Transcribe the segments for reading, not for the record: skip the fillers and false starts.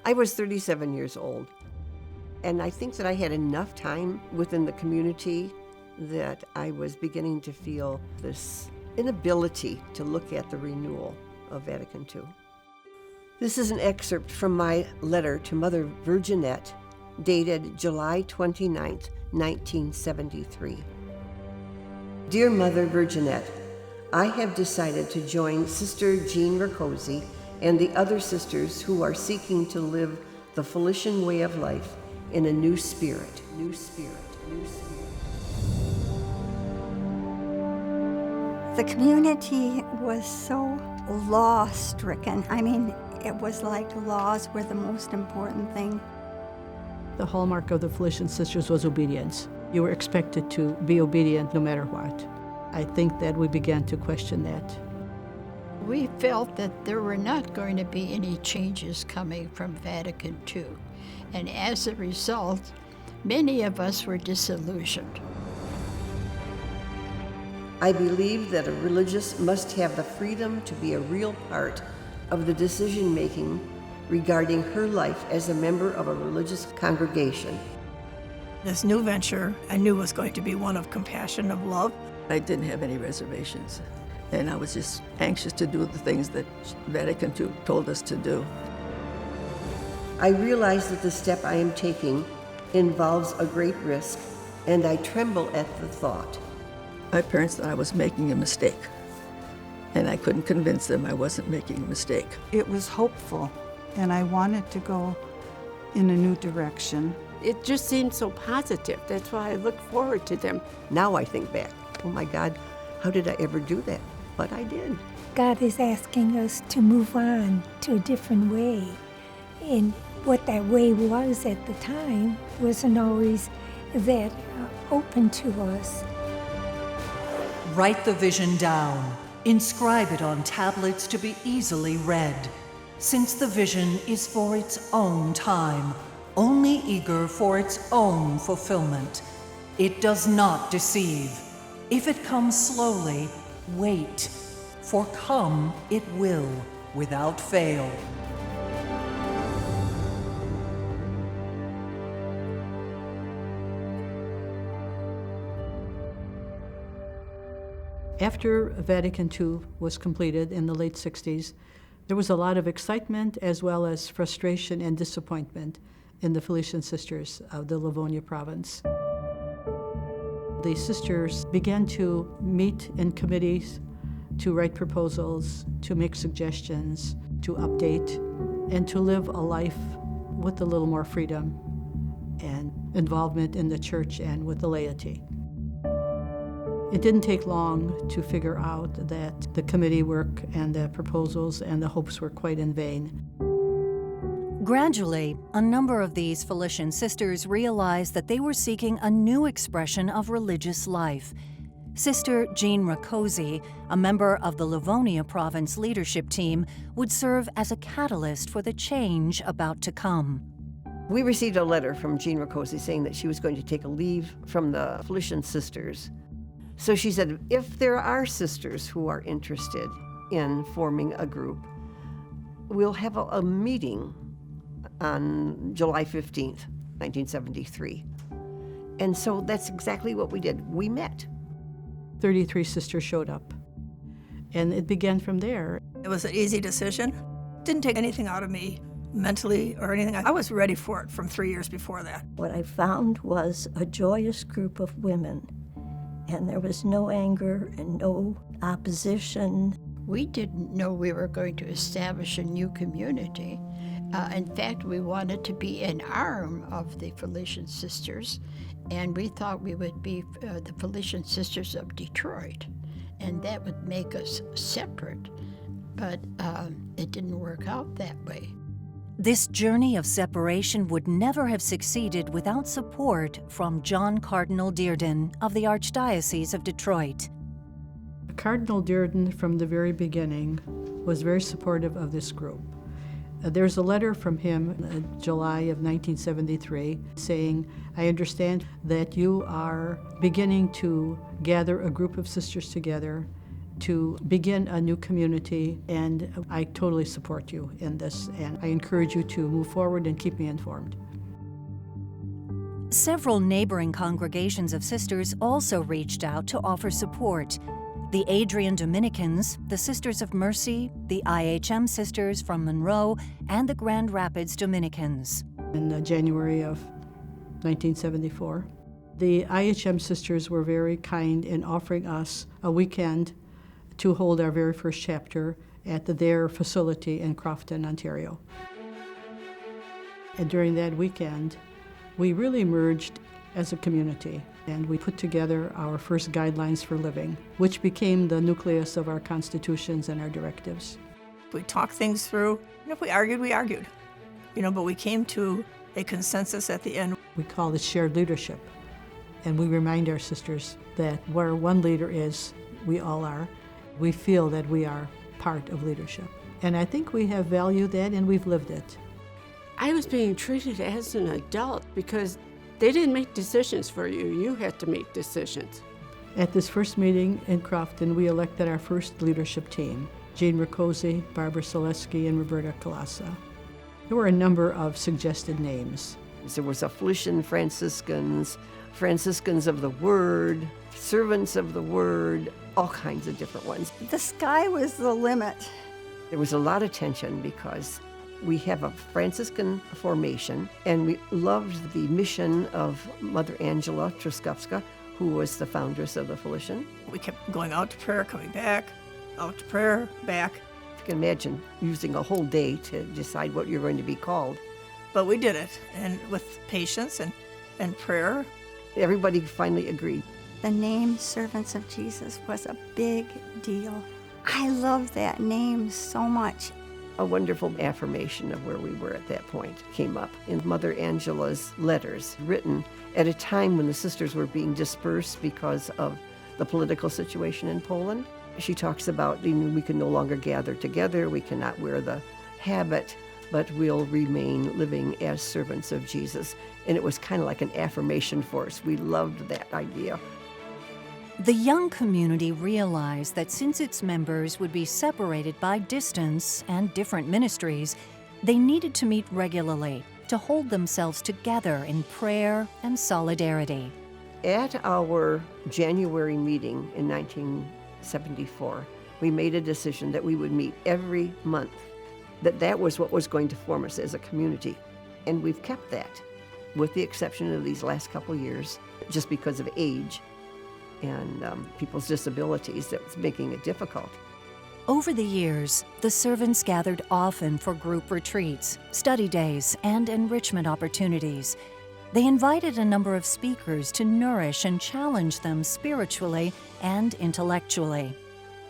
I was 37 years old, and I think that I had enough time within the community that I was beginning to feel this inability to look at the renewal of Vatican II. This is an excerpt from my letter to Mother Virginette, dated July 29th, 1973. Dear Mother Virginette, I have decided to join Sister Jean Rakoczy and the other sisters who are seeking to live the Felician way of life in a new spirit. New spirit. New spirit. The community was so law-stricken. I mean, it was like laws were the most important thing. The hallmark of the Felician Sisters was obedience. You were expected to be obedient no matter what. I think that we began to question that. We felt that there were not going to be any changes coming from Vatican II. And as a result, many of us were disillusioned. I believe that a religious must have the freedom to be a real part of the decision-making regarding her life as a member of a religious congregation. This new venture I knew was going to be one of compassion, of love. I didn't have any reservations, and I was just anxious to do the things that Vatican II told us to do. I realize that the step I am taking involves a great risk, and I tremble at the thought. My parents thought I was making a mistake, and I couldn't convince them I wasn't making a mistake. It was hopeful, and I wanted to go in a new direction. It just seemed so positive. That's why I look forward to them. Now I think back, oh my God, how did I ever do that? But I did. God is asking us to move on to a different way. And what that way was at the time wasn't always that open to us. Write the vision down. Inscribe it on tablets to be easily read. Since the vision is for its own time, only eager for its own fulfillment. It does not deceive. If it comes slowly, wait, for come it will without fail. After Vatican II was completed in the late 60s, there was a lot of excitement as well as frustration and disappointment in the Felician Sisters of the Livonia province. The sisters began to meet in committees to write proposals, to make suggestions, to update, and to live a life with a little more freedom and involvement in the church and with the laity. It didn't take long to figure out that the committee work and the proposals and the hopes were quite in vain. Gradually, a number of these Felician sisters realized that they were seeking a new expression of religious life. Sister Jean Rakoczy, a member of the Livonia province leadership team, would serve as a catalyst for the change about to come. We received a letter from Jean Rakoczy saying that she was going to take a leave from the Felician Sisters. So she said, if there are sisters who are interested in forming a group, we'll have a meeting on July 15th, 1973. And so that's exactly what we did. We met. 33 sisters showed up, and it began from there. It was an easy decision. Didn't take anything out of me mentally or anything. I was ready for it from 3 years before that. What I found was a joyous group of women, and there was no anger and no opposition. We didn't know we were going to establish a new community. In fact, we wanted to be an arm of the Felician Sisters, and we thought we would be the Felician Sisters of Detroit, and that would make us separate, but it didn't work out that way. This journey of separation would never have succeeded without support from John Cardinal Dearden of the Archdiocese of Detroit. Cardinal Dearden, from the very beginning, was very supportive of this group. There's a letter from him in July of 1973 saying, I understand that you are beginning to gather a group of sisters together to begin a new community, and I totally support you in this, and I encourage you to move forward and keep me informed. Several neighboring congregations of sisters also reached out to offer support. The Adrian Dominicans, the Sisters of Mercy, the IHM Sisters from Monroe, and the Grand Rapids Dominicans. In January of 1974, the IHM Sisters were very kind in offering us a weekend to hold our very first chapter at their facility in Crofton, Ontario. And during that weekend, we really merged as a community, and we put together our first guidelines for living, which became the nucleus of our constitutions and our directives. We talked things through, and if we argued, we argued. But we came to a consensus at the end. We call it shared leadership, and we remind our sisters that where one leader is, we all are. We feel that we are part of leadership. And I think we have valued that, and we've lived it. I was being treated as an adult because they didn't make decisions for you. You had to make decisions. At this first meeting in Crofton, we elected our first leadership team: Jean Rakoczy, Barbara Selesky, and Roberta Kalasa. There were a number of suggested names. There was a Felician Franciscans, Franciscans of the Word, Servants of the Word, all kinds of different ones. The sky was the limit. There was a lot of tension because we have a Franciscan formation, and we loved the mission of Mother Angela Truskowska, who was the foundress of the Felician. We kept going out to prayer, coming back, out to prayer, back. You can imagine using a whole day to decide what you're going to be called. But we did it, and with patience and prayer. Everybody finally agreed. The name Servants of Jesus was a big deal. I love that name so much. A wonderful affirmation of where we were at that point came up in Mother Angela's letters, written at a time when the sisters were being dispersed because of the political situation in Poland. She talks about we can no longer gather together, we cannot wear the habit, but we'll remain living as servants of Jesus. And it was kind of like an affirmation for us. We loved that idea. The young community realized that since its members would be separated by distance and different ministries, they needed to meet regularly to hold themselves together in prayer and solidarity. At our January meeting in 1974, we made a decision that we would meet every month, that was what was going to form us as a community. And we've kept that, with the exception of these last couple years, just because of age and people's disabilities that's making it difficult. Over the years, the servants gathered often for group retreats, study days, and enrichment opportunities. They invited a number of speakers to nourish and challenge them spiritually and intellectually.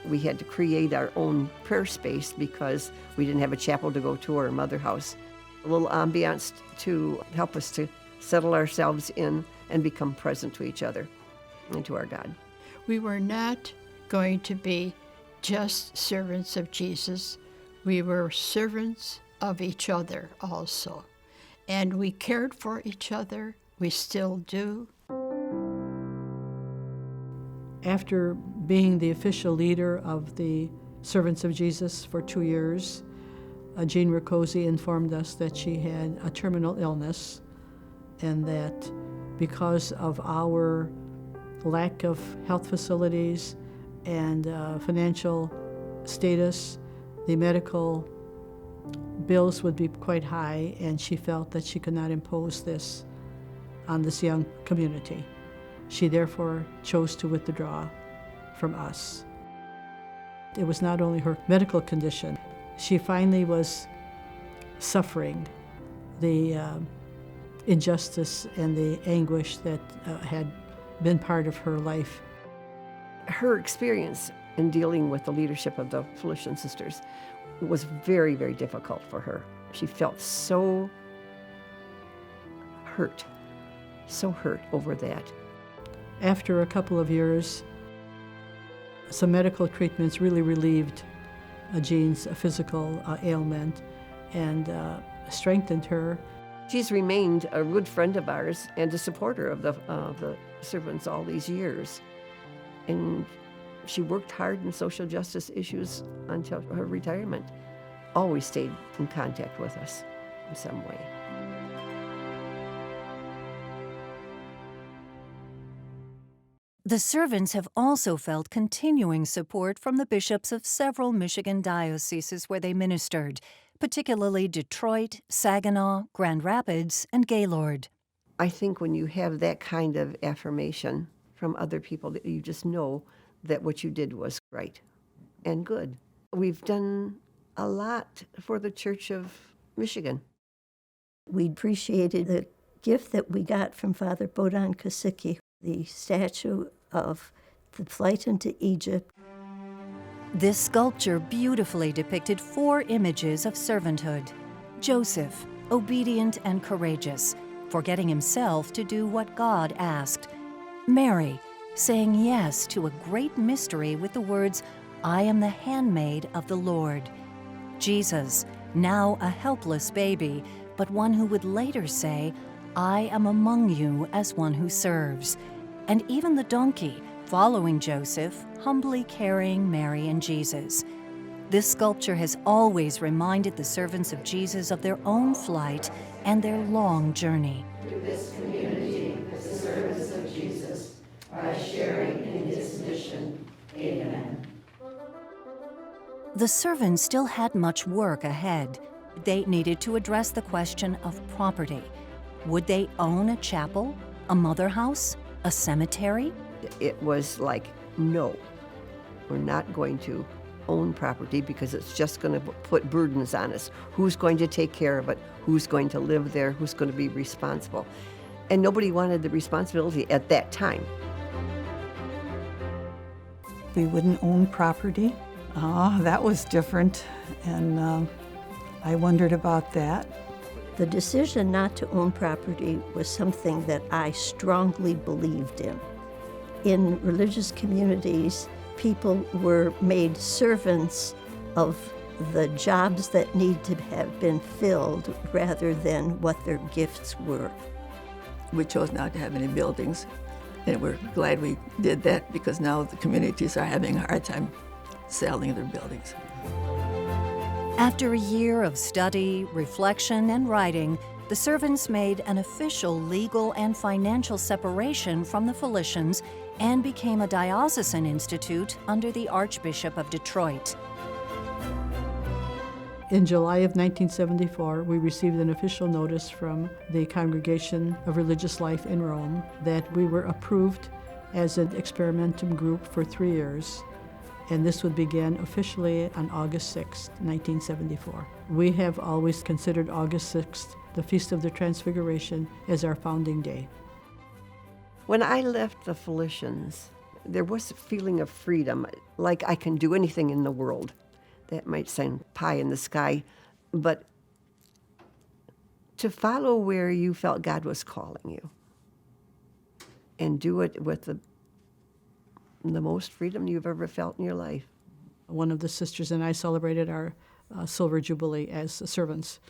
We had to create our own prayer space because we didn't have a chapel to go to or a mother house. A little ambiance to help us to settle ourselves in and become present to each other and to our God. We were not going to be just servants of Jesus. We were servants of each other also. And we cared for each other. We still do. After being the official leader of the Servants of Jesus for 2 years, Jean Rakoczy informed us that she had a terminal illness and that because of our lack of health facilities and financial status, the medical bills would be quite high, and she felt that she could not impose this on this young community. She therefore chose to withdraw from us. It was not only her medical condition. She finally was suffering the injustice and the anguish that had been part of her life. Her experience in dealing with the leadership of the Felician Sisters was very, very difficult for her. She felt so hurt over that. After a couple of years, some medical treatments really relieved Jean's physical ailment and strengthened her. She's remained a good friend of ours and a supporter of the servants all these years. And She worked hard in social justice issues until her retirement. Always stayed in contact with us in some way. The servants have also felt continuing support from the bishops of several Michigan dioceses where they ministered, particularly Detroit, Saginaw, Grand Rapids, and Gaylord. I think when you have that kind of affirmation from other people, that you just know that what you did was right and good. We've done a lot for the Church of Michigan. We appreciated the gift that we got from Father Bodan Kosicki, the statue of the flight into Egypt. This sculpture beautifully depicted 4 images of servanthood. Joseph, obedient and courageous, forgetting himself to do what God asked. Mary, saying yes to a great mystery with the words, "I am the handmaid of the Lord." Jesus, now a helpless baby, but one who would later say, "I am among you as one who serves." And even the donkey, following Joseph, humbly carrying Mary and Jesus. This sculpture has always reminded the servants of Jesus of their own flight and their long journey. To this community, as the servants of Jesus, by sharing in his mission. Amen. The servants still had much work ahead. They needed to address the question of property. Would they own a chapel, a mother house, a cemetery? It was like, no, we're not going to own property because it's just going to put burdens on us. Who's going to take care of it? Who's going to live there? Who's going to be responsible? And nobody wanted the responsibility at that time. We wouldn't own property. That was different, and I wondered about that. The decision not to own property was something that I strongly believed in. In religious communities, people were made servants of the jobs that need to have been filled rather than what their gifts were. We chose not to have any buildings, and we're glad we did that because now the communities are having a hard time selling their buildings. After a year of study, reflection, and writing, the servants made an official legal and financial separation from the Felicians and became a diocesan institute under the Archbishop of Detroit. In July of 1974, we received an official notice from the Congregation of Religious Life in Rome that we were approved as an experimentum group for 3 years, and this would begin officially on August 6, 1974. We have always considered August 6th, the Feast of the Transfiguration, as our founding day. When I left the Felicians, there was a feeling of freedom, like I can do anything in the world. That might sound pie in the sky, but to follow where you felt God was calling you and do it with the most freedom you've ever felt in your life. One of the sisters and I celebrated our Silver Jubilee as servants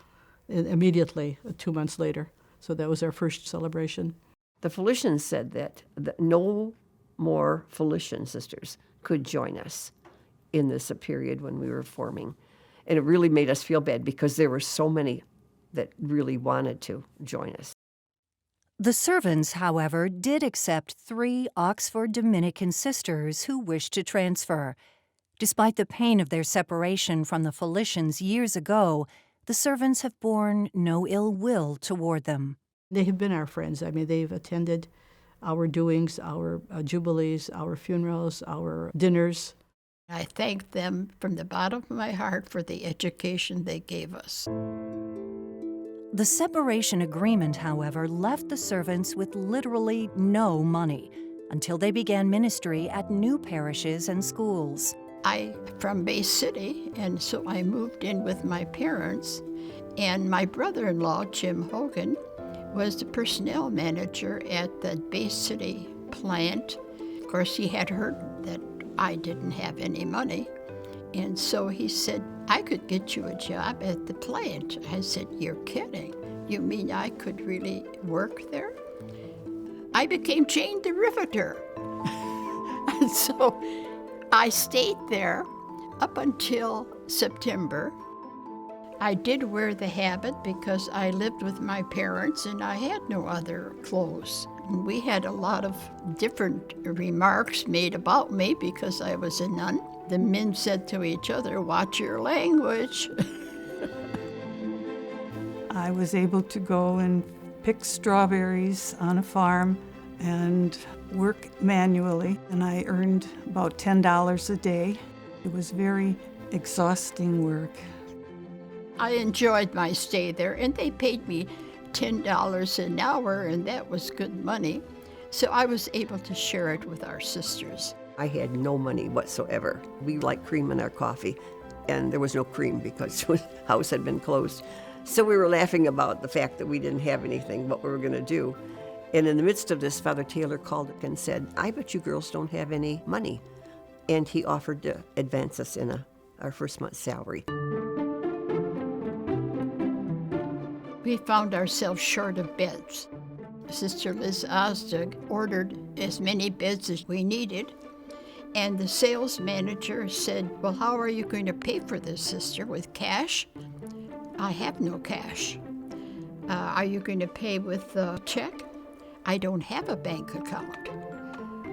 immediately, 2 months later. So that was our first celebration. The Felicians said that no more Felician sisters could join us in this period when we were forming. And it really made us feel bad because there were so many that really wanted to join us. The servants, however, did accept 3 Oxford Dominican sisters who wished to transfer. Despite the pain of their separation from the Felicians years ago, the servants have borne no ill will toward them. They have been our friends. I mean, they've attended our doings, our jubilees, our funerals, our dinners. I thank them from the bottom of my heart for the education they gave us. The separation agreement, however, left the servants with literally no money until they began ministry at new parishes and schools. I'm from Bay City, and so I moved in with my parents, and my brother-in-law, Jim Hogan, was the personnel manager at the Bay City plant. Of course, he had heard that I didn't have any money, and so he said, I could get you a job at the plant. I said, you're kidding. You mean I could really work there? I became Jane the Riveter. And so I stayed there up until September. I did wear the habit because I lived with my parents and I had no other clothes. We had a lot of different remarks made about me because I was a nun. The men said to each other, "Watch your language." I was able to go and pick strawberries on a farm and work manually, and I earned about $10 a day. It was very exhausting work. I enjoyed my stay there, and they paid me $10 an hour, and that was good money. So I was able to share it with our sisters. I had no money whatsoever. We liked cream in our coffee, and there was no cream because the house had been closed. So we were laughing about the fact that we didn't have anything, what we were going to do. And in the midst of this, Father Taylor called and said, "I bet you girls don't have any money." And he offered to advance us in our first month's salary. We found ourselves short of beds. Sister Liz Osdig ordered as many beds as we needed, and the sales manager said, "Well, how are you going to pay for this, sister? With cash?" "I have no cash." "Are you going to pay with a check?" "I don't have a bank account."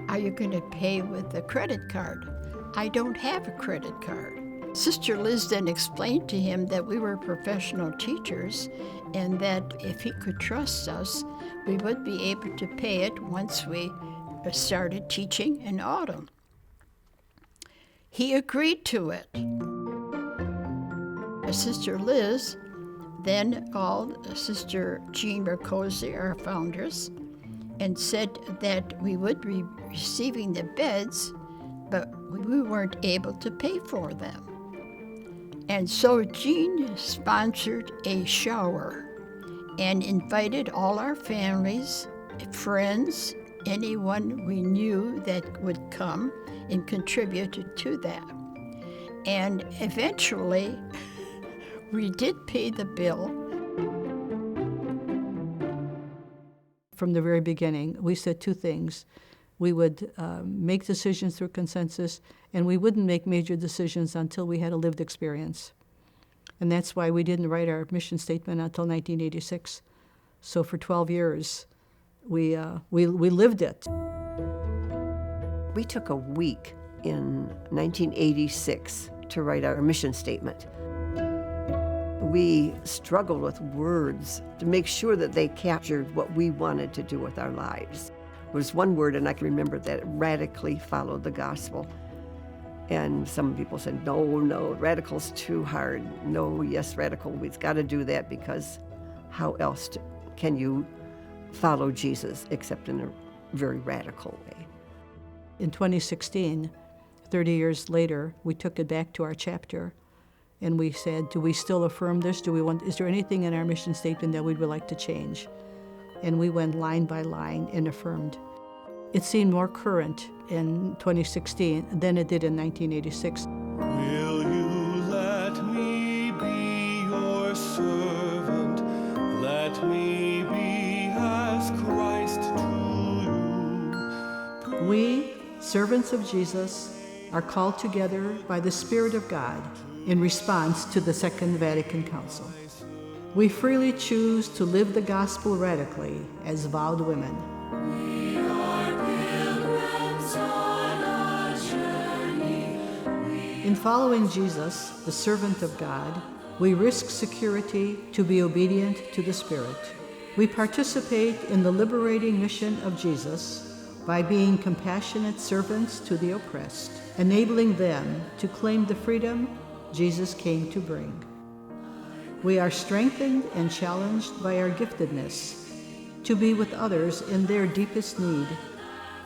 "Are you going to pay with a credit card?" "I don't have a credit card." Sister Liz then explained to him that we were professional teachers and that if he could trust us, we would be able to pay it once we started teaching in autumn. He agreed to it. Sister Liz then called Sister Jean Mercosi, our foundress, and said that we would be receiving the beds, but we weren't able to pay for them. And so Jean sponsored a shower and invited all our families, friends, anyone we knew that would come and contribute to that. And eventually, we did pay the bill. From the very beginning, we said two things. We would make decisions through consensus, and we wouldn't make major decisions until we had a lived experience. And that's why we didn't write our mission statement until 1986. So for 12 years, we lived it. We took a week in 1986 to write our mission statement. We struggled with words to make sure that they captured what we wanted to do with our lives. There was one word, and I can remember that it radically followed the gospel. And some people said, no, radical's too hard. No, yes, radical, we've got to do that because how else can you follow Jesus except in a very radical way? In 2016, 30 years later, we took it back to our chapter and we said, do we still affirm this? Is there anything in our mission statement that we would like to change? And we went line by line and affirmed. It seemed more current in 2016 than it did in 1986. Will you let me be your servant? Let me be as Christ to you. We, servants of Jesus, are called together by the Spirit of God in response to the Second Vatican Council. We freely choose to live the gospel radically as vowed women. We are pilgrims on a journey. In following Jesus, the servant of God, we risk security to be obedient to the Spirit. We participate in the liberating mission of Jesus by being compassionate servants to the oppressed, enabling them to claim the freedom Jesus came to bring. We are strengthened and challenged by our giftedness to be with others in their deepest need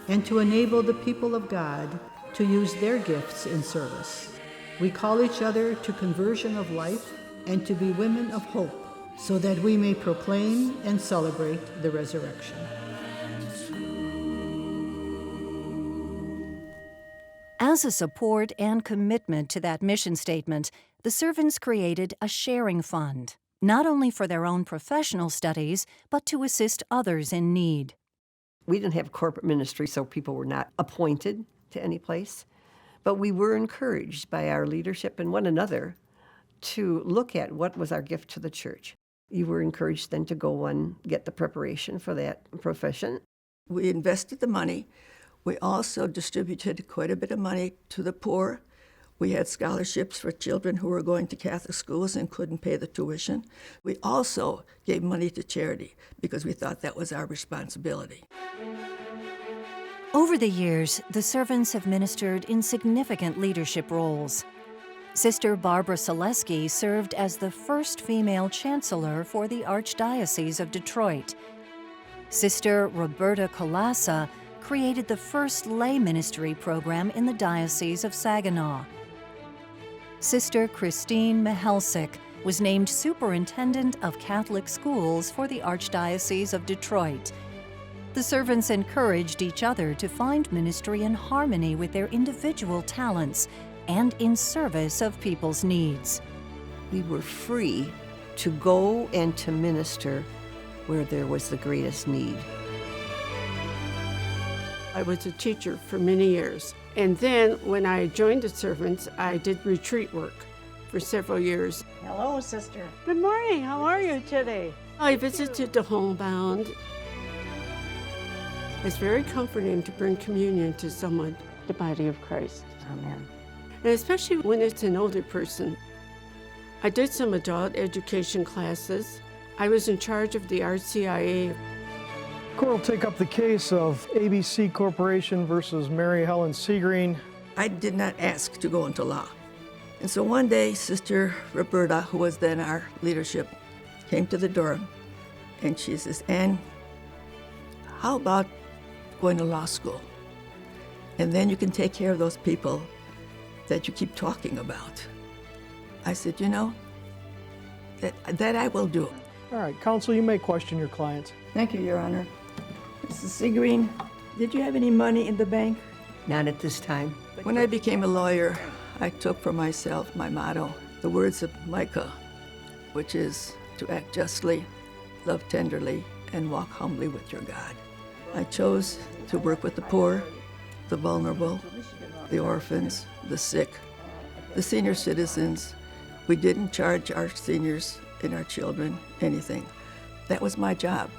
and to enable the people of God to use their gifts in service. We call each other to conversion of life and to be women of hope so that we may proclaim and celebrate the resurrection. As a support and commitment to that mission statement, the servants created a sharing fund, not only for their own professional studies, but to assist others in need. We didn't have corporate ministry, so people were not appointed to any place. But we were encouraged by our leadership and one another to look at what was our gift to the church. You were encouraged then to go and get the preparation for that profession. We invested the money. We also distributed quite a bit of money to the poor. We had scholarships for children who were going to Catholic schools and couldn't pay the tuition. We also gave money to charity because we thought that was our responsibility. Over the years, the servants have ministered in significant leadership roles. Sister Barbara Selesky served as the first female chancellor for the Archdiocese of Detroit. Sister Roberta Colassa created the first lay ministry program in the Diocese of Saginaw. Sister Christine Mihelsic was named Superintendent of Catholic Schools for the Archdiocese of Detroit. The servants encouraged each other to find ministry in harmony with their individual talents and in service of people's needs. We were free to go and to minister where there was the greatest need. I was a teacher for many years. And then when I joined the servants, I did retreat work for several years. Hello, sister. Good morning. How are you today? I visited the homebound. It's very comforting to bring communion to someone, the body of Christ. Amen. And especially when it's an older person. I did some adult education classes. I was in charge of the RCIA. Court will take up the case of ABC Corporation versus Mary Helen Seagreen. I did not ask to go into law. And so one day, Sister Roberta, who was then our leadership, came to the door and she says, "Ann, how about going to law school? And then you can take care of those people that you keep talking about." I said, "You know, that I will do." All right, counsel, you may question your clients. Thank you, Your Honor. Mrs. Seagreen, did you have any money in the bank? Not at this time. When I became a lawyer, I took for myself my motto, the words of Micah, which is to act justly, love tenderly, and walk humbly with your God. I chose to work with the poor, the vulnerable, the orphans, the sick, the senior citizens. We didn't charge our seniors and our children anything. That was my job.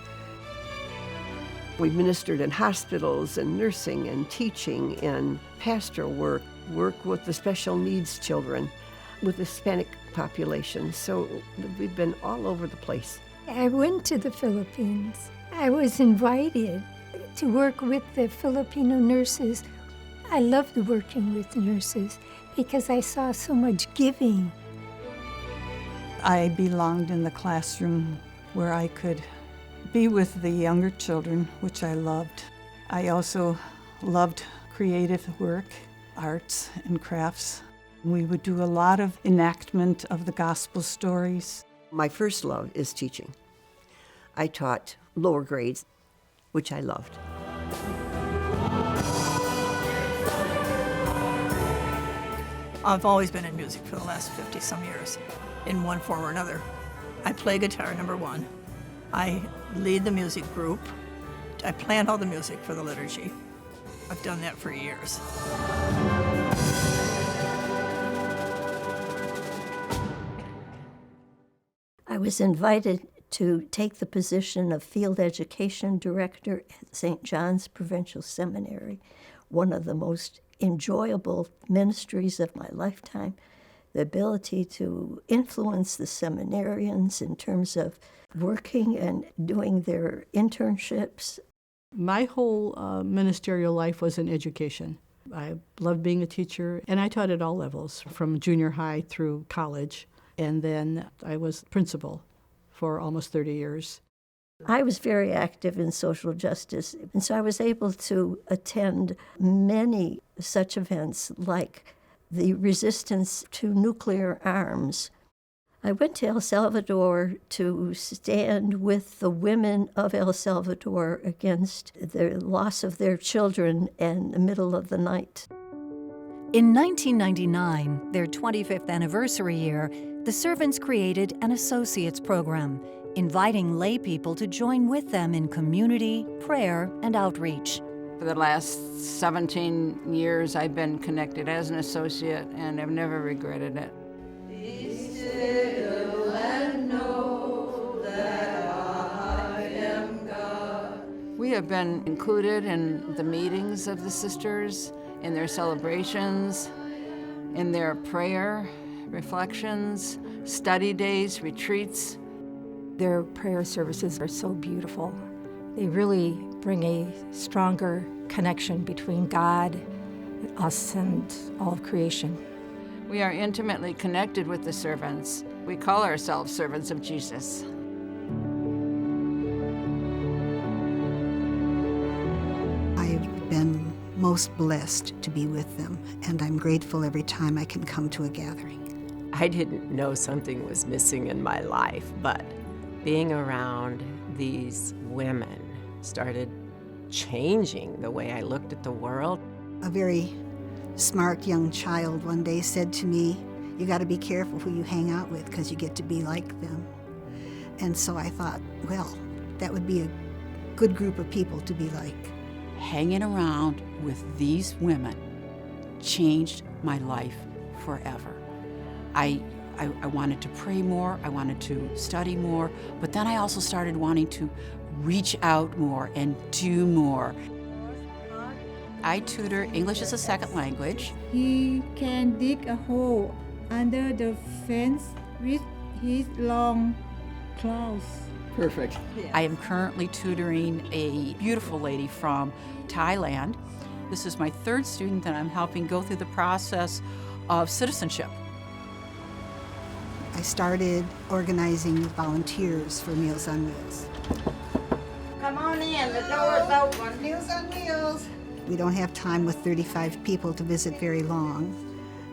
We ministered in hospitals and nursing and teaching and pastoral work with the special needs children, with the Hispanic population. So we've been all over the place. I went to the Philippines. I was invited to work with the Filipino nurses. I loved working with the nurses because I saw so much giving. I belonged in the classroom where I could be with the younger children, which I loved. I also loved creative work, arts and crafts. We would do a lot of enactment of the gospel stories. My first love is teaching. I taught lower grades, which I loved. I've always been in music for the last 50-some years, in one form or another. I play guitar, number one. I lead the music group. I plan all the music for the liturgy. I've done that for years. I was invited to take the position of field education director at St. John's Provincial Seminary, one of the most enjoyable ministries of my lifetime. The ability to influence the seminarians in terms of working and doing their internships. My whole ministerial life was in education. I loved being a teacher, and I taught at all levels, from junior high through college. And then I was principal for almost 30 years. I was very active in social justice, and so I was able to attend many such events like the resistance to nuclear arms. I went to El Salvador to stand with the women of El Salvador against the loss of their children in the middle of the night. In 1999, their 25th anniversary year, the servants created an associates program, inviting lay people to join with them in community, prayer, and outreach. For the last 17 years, I've been connected as an associate, and I've never regretted it. Be still and know that I am God. We have been included in the meetings of the sisters, in their celebrations, in their prayer, reflections, study days, retreats. Their prayer services are so beautiful. They really bring a stronger connection between God, us, and all of creation. We are intimately connected with the servants. We call ourselves servants of Jesus. I've been most blessed to be with them, and I'm grateful every time I can come to a gathering. I didn't know something was missing in my life, but being around these women started changing the way I looked at the world. A very smart young child one day said to me, "You got to be careful who you hang out with because you get to be like them." And so I thought, well, that would be a good group of people to be like. Hanging around with these women changed my life forever. I wanted to pray more, I wanted to study more, but then I also started wanting to reach out more and do more. I tutor English as a second language. He can dig a hole under the fence with his long claws. Perfect. I am currently tutoring a beautiful lady from Thailand. This is my third student that I'm helping go through the process of citizenship. I started organizing volunteers for Meals on Wheels. Come on in, the door's open. Meals on Wheels. We don't have time with 35 people to visit very long,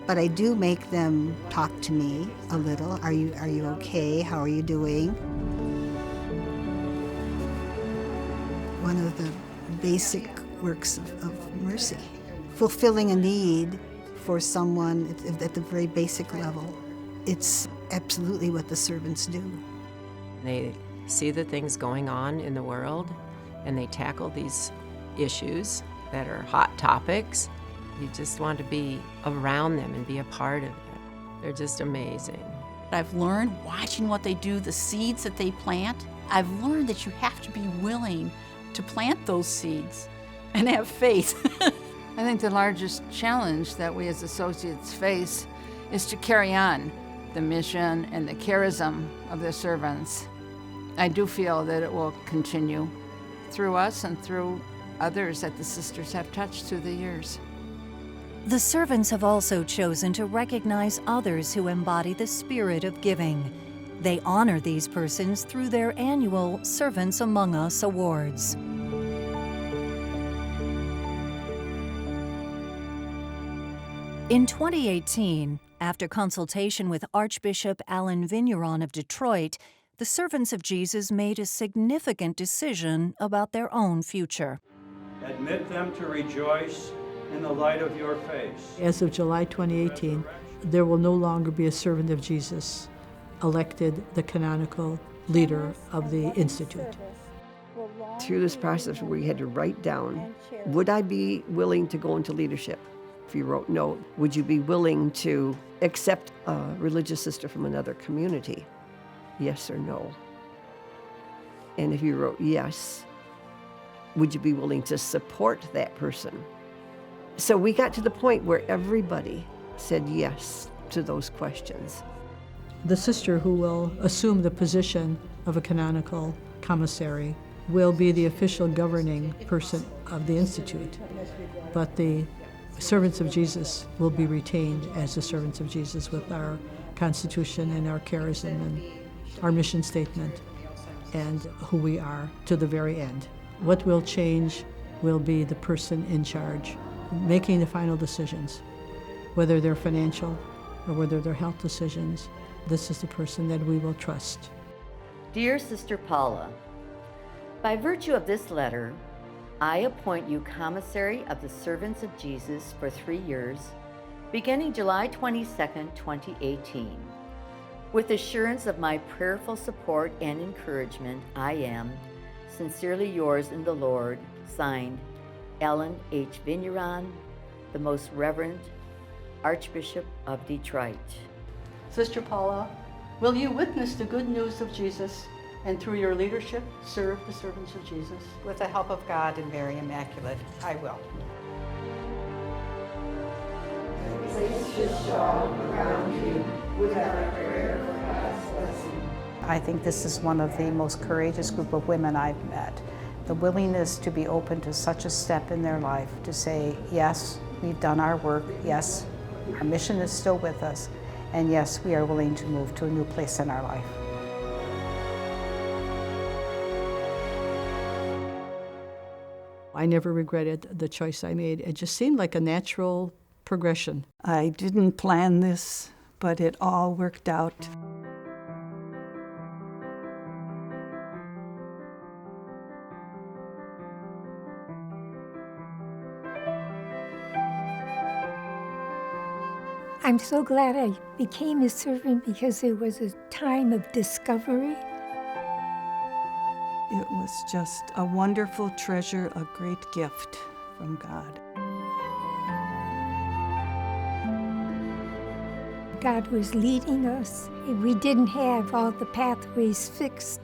but I do make them talk to me a little. Are you okay? How are you doing? One of the basic works of mercy, fulfilling a need for someone at the very basic level. It's absolutely what the servants do. They see the things going on in the world, and they tackle these issues that are hot topics. You just want to be around them and be a part of it. They're just amazing. I've learned watching what they do, the seeds that they plant. I've learned that you have to be willing to plant those seeds and have faith. I think the largest challenge that we as associates face is to carry on the mission and the charism of the servants. I do feel that it will continue through us and through others that the sisters have touched through the years. The servants have also chosen to recognize others who embody the spirit of giving. They honor these persons through their annual Servants Among Us Awards. In 2018, after consultation with Archbishop Alan Vigneron of Detroit, the Servants of Jesus made a significant decision about their own future. Admit them to rejoice in the light of your face. As of July 2018, there will no longer be a servant of Jesus elected the canonical leader of the Institute. Through this process, we had to write down, would I be willing to go into leadership? If you wrote no, would you be willing to accept a religious sister from another community? Yes or no? And if you wrote yes, would you be willing to support that person? So we got to the point where everybody said yes to those questions. The sister who will assume the position of a canonical commissary will be the official governing person of the Institute, but the Servants of Jesus will be retained as the Servants of Jesus with our constitution and our charism and our mission statement and who we are to the very end. What will change will be the person in charge, making the final decisions, whether they're financial or whether they're health decisions. This is the person that we will trust. Dear Sister Paula, by virtue of this letter, I appoint you Commissary of the Servants of Jesus for 3 years, beginning July 22nd, 2018. With assurance of my prayerful support and encouragement, I am sincerely yours in the Lord, signed, Alan H. Vigneron, the Most Reverend Archbishop of Detroit. Sister Paula, will you witness the good news of Jesus and through your leadership serve the servants of Jesus? With the help of God and Mary Immaculate, I will. Place your shawl around you with our prayer for God's blessing. I think this is one of the most courageous group of women I've met. The willingness to be open to such a step in their life, to say, yes, we've done our work, yes, our mission is still with us, and yes, we are willing to move to a new place in our life. I never regretted the choice I made. It just seemed like a natural progression. I didn't plan this, but it all worked out. I'm so glad I became a servant because it was a time of discovery. It was just a wonderful treasure, a great gift from God. God was leading us. We didn't have all the pathways fixed.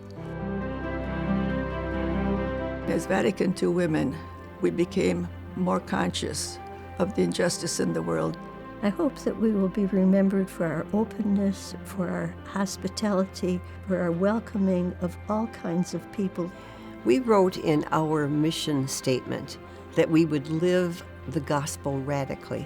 As Vatican II women, we became more conscious of the injustice in the world. I hope that we will be remembered for our openness, for our hospitality, for our welcoming of all kinds of people. We wrote in our mission statement that we would live the gospel radically,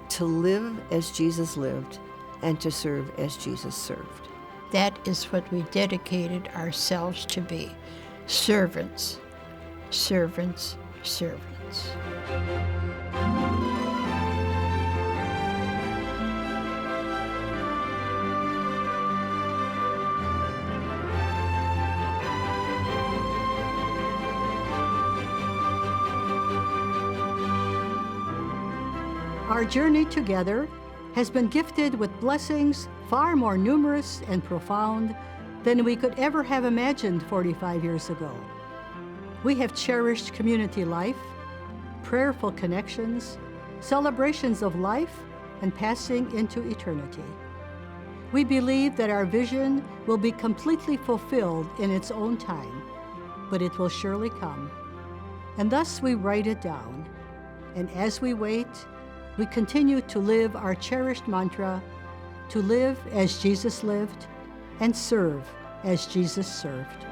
to live as Jesus lived and to serve as Jesus served. That is what we dedicated ourselves to be, servants, servants, servants. Our journey together has been gifted with blessings far more numerous and profound than we could ever have imagined 45 years ago. We have cherished community life, prayerful connections, celebrations of life, and passing into eternity. We believe that our vision will be completely fulfilled in its own time, but it will surely come. And thus we write it down. And as we wait, we continue to live our cherished mantra, to live as Jesus lived and serve as Jesus served.